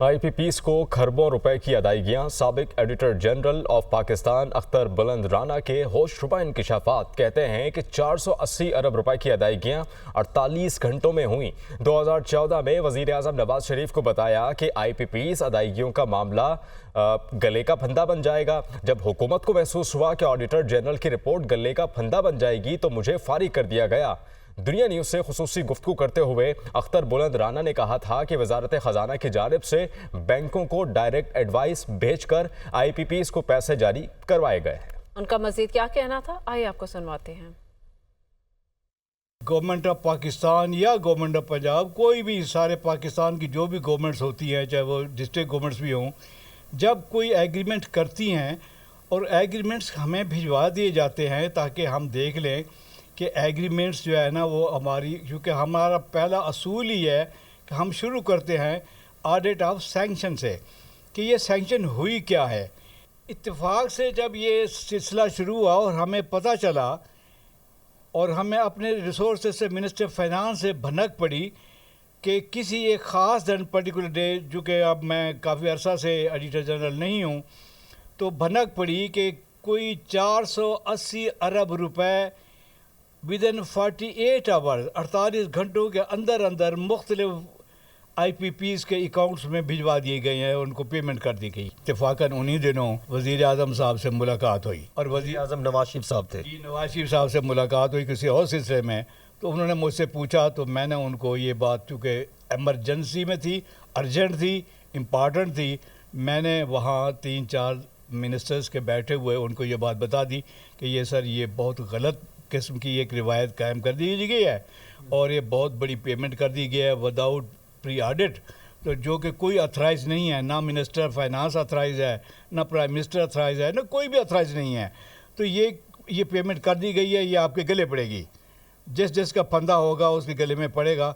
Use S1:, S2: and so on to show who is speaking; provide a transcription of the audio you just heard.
S1: IPPs کو खरबों रुपए की अदायगियां। साबिक editor general of Pakistan Akhtar बुलंद राना के होशरुबा इंकशाफात कहते हैं कि 480 अरब रुपए की अदायगियां 48 घंटों में हुई। 2014 में वज़ीर आज़म नवाज शरीफ को बताया कि IPPs अदायगियों का मामला गले का फंदा बन जाएगा। जब हुकूमत को महसूस हुआ कि ऑडिटर जनरल की रिपोर्ट गले का फंदा बन जाएगी तो मुझे फारिग कर दिया गया। दुनिया न्यूज़ से खुसूसी गुफ्तगू करते हुए अख्तर बुलंद राना ने कहा था कि वजारत ख़जाना की जानिब से बैंकों को डायरेक्ट एडवाइस भेजकर IPPs को पैसे जारी करवाए गए हैं।
S2: उनका मज़ीद क्या कहना था, आइए आपको सुनवाते हैं।
S3: गवर्नमेंट ऑफ पाकिस्तान या गवर्नमेंट ऑफ पंजाब, कोई भी सारे पाकिस्तान की जो भी गवर्नमेंट्स होती हैं, चाहे वो डिस्ट्रिक्ट गवर्नमेंट्स भी हों, जब कोई एग्रीमेंट करती हैं और एग्रीमेंट्स हमें भिजवा दिए जाते हैं ताकि हम देख लें कि एग्रीमेंट्स जो है ना वो हमारी, क्योंकि हमारा पहला असूल ही है कि हम शुरू करते हैं ऑडिट ऑफ सैंक्शन से कि ये सैंक्शन हुई क्या है। इत्तेफाक से जब ये सिलसिला शुरू हुआ और हमें पता चला और हमें अपने रिसोर्सेज से मिनिस्टर फाइनेंस से भनक पड़ी कि किसी एक ख़ास दिन पर्टिकुलर डे, जो कि अब मैं काफ़ी अरसा से एडिटर जनरल नहीं हूँ, तो भनक पड़ी कि कोई 480 अरब रुपए विदिन 48 आवर्स 48 घंटों के अंदर अंदर मुख्तलिफ IPPs के अकाउंट्स में भिजवा दिए गए हैं, उनको पेमेंट कर दी गई। इत्तेफाकन उन्हीं दिनों वज़ीर आज़म साहब से मुलाकात हुई और वज़ीर आज़म
S4: नवाज शरीफ साहब थे।
S3: नवाज शरीफ साहब से मुलाकात हुई किसी और सिलसिले में, तो उन्होंने मुझसे पूछा तो मैंने उनको ये बात, चूँकि एमरजेंसी में थी, अर्जेंट थी, इम्पॉर्टेंट थी, मैंने वहाँ 3-4 मिनिस्टर्स के बैठे हुए उनको ये बात बता दी कि ये सर ये बहुत गलत किस्म की एक रिवायत कायम कर दी गई है और ये बहुत बड़ी पेमेंट कर दी गई है विदाउट प्री ऑडिट, तो जो कि कोई अथराइज नहीं है, ना मिनिस्टर फाइनेंस अथराइज है, ना प्राइम मिनिस्टर अथराइज है, ना कोई भी अथराइज नहीं है। तो ये पेमेंट कर दी गई है, ये आपके गले पड़ेगी, जिस जिसका फंदा होगा उसके गले में पड़ेगा।